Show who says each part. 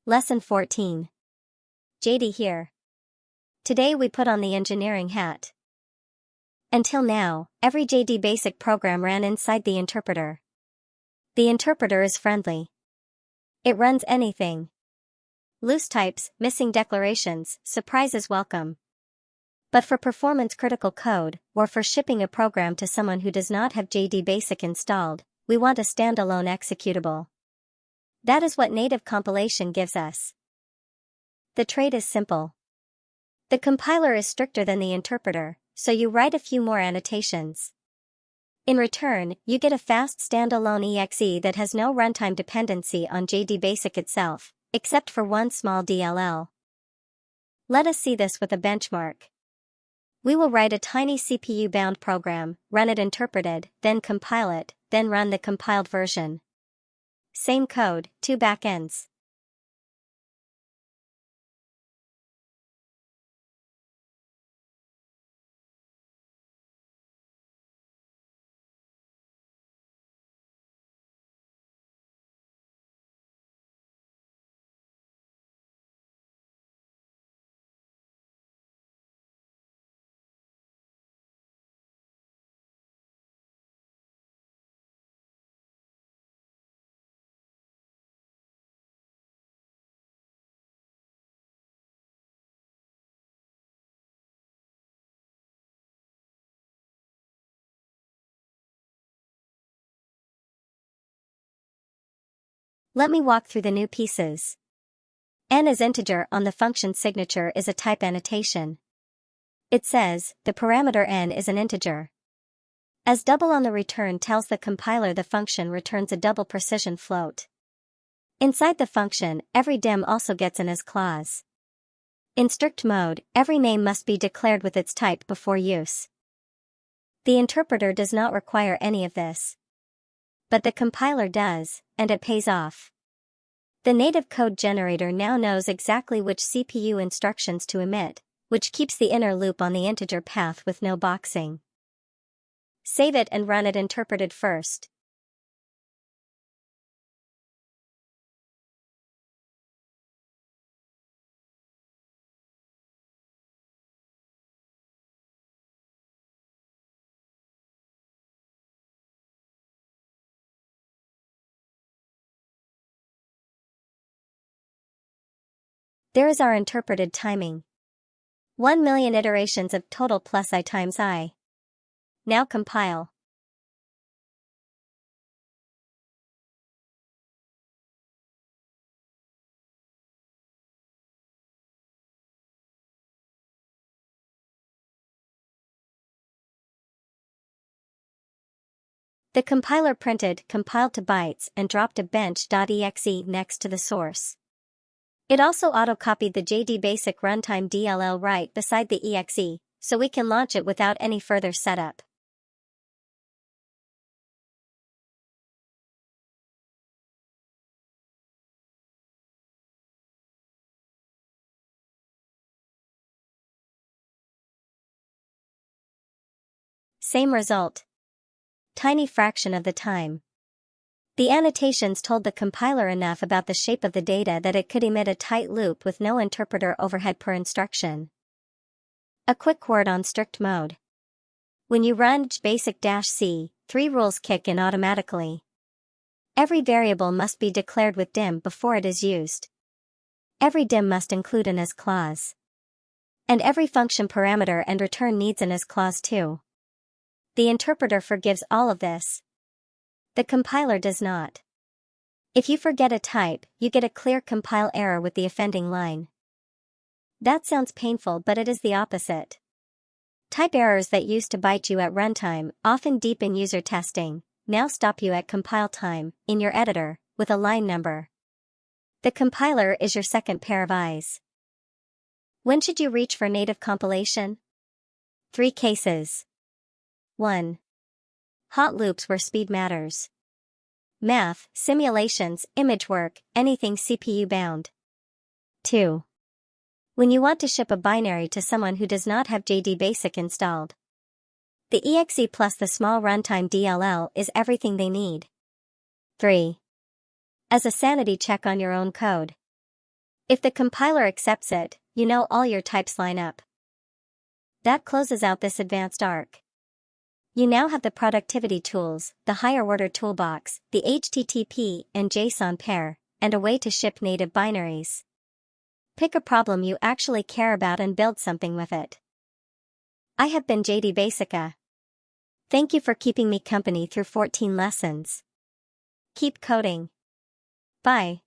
Speaker 1: Lesson 14. JD here. Today we put on the engineering hat. Until now, every jdBasic program ran inside the interpreter. The interpreter is friendly. It runs anything. Loose types, missing declarations, surprises welcome. But for performance-critical code, or for shipping a program to someone who does not have jdBasic installed, we want a standalone executable. That is what native compilation gives us. The trait is simple. The compiler is stricter than the interpreter, so you write a few more annotations. In return, you get a fast standalone exe that has no runtime dependency on jdBasic itself, except for one small DLL. Let us see this with a benchmark. We will write a tiny CPU-bound program, run it interpreted, then compile it, then run the compiled version. Same code, 2 backends. Let me walk through the new pieces. N as integer on the function signature is a type annotation. It says, the parameter n is an integer. As double on the return tells the compiler the function returns a double precision float. Inside the function, every dim also gets an as clause. In strict mode, every name must be declared with its type before use. The interpreter does not require any of this. But the compiler does, and it pays off. The native code generator now knows exactly which CPU instructions to emit, which keeps the inner loop on the integer path with no boxing. Save it and run it interpreted first. There is our interpreted timing. 1,000,000 iterations of total plus I times I. Now compile. The compiler printed compiled to bytes and dropped a bench.exe next to the source. It also auto-copied the jdBasic runtime DLL right beside the exe, so we can launch it without any further setup. Same result. Tiny fraction of the time. The annotations told the compiler enough about the shape of the data that it could emit a tight loop with no interpreter overhead per instruction. A quick word on strict mode. When you run jdbasic-c, 3 rules kick in automatically. Every variable must be declared with dim before it is used. Every dim must include an as clause. And every function parameter and return needs an as clause too. The interpreter forgives all of this. The compiler does not. If you forget a type, you get a clear compile error with the offending line. That sounds painful, but it is the opposite. Type errors that used to bite you at runtime, often deep in user testing, now stop you at compile time, in your editor, with a line number. The compiler is your second pair of eyes. When should you reach for native compilation? 3 cases. 1. Hot loops where speed matters. Math, simulations, image work, anything CPU bound. 2. When you want to ship a binary to someone who does not have jdBasic installed. The exe plus the small runtime DLL is everything they need. 3. As a sanity check on your own code. If the compiler accepts it, you know all your types line up. That closes out this advanced arc. You now have the productivity tools, the higher order toolbox, the HTTP and JSON pair, and a way to ship native binaries. Pick a problem you actually care about and build something with it. I have been jdBasic. Thank you for keeping me company through 14 lessons. Keep coding. Bye.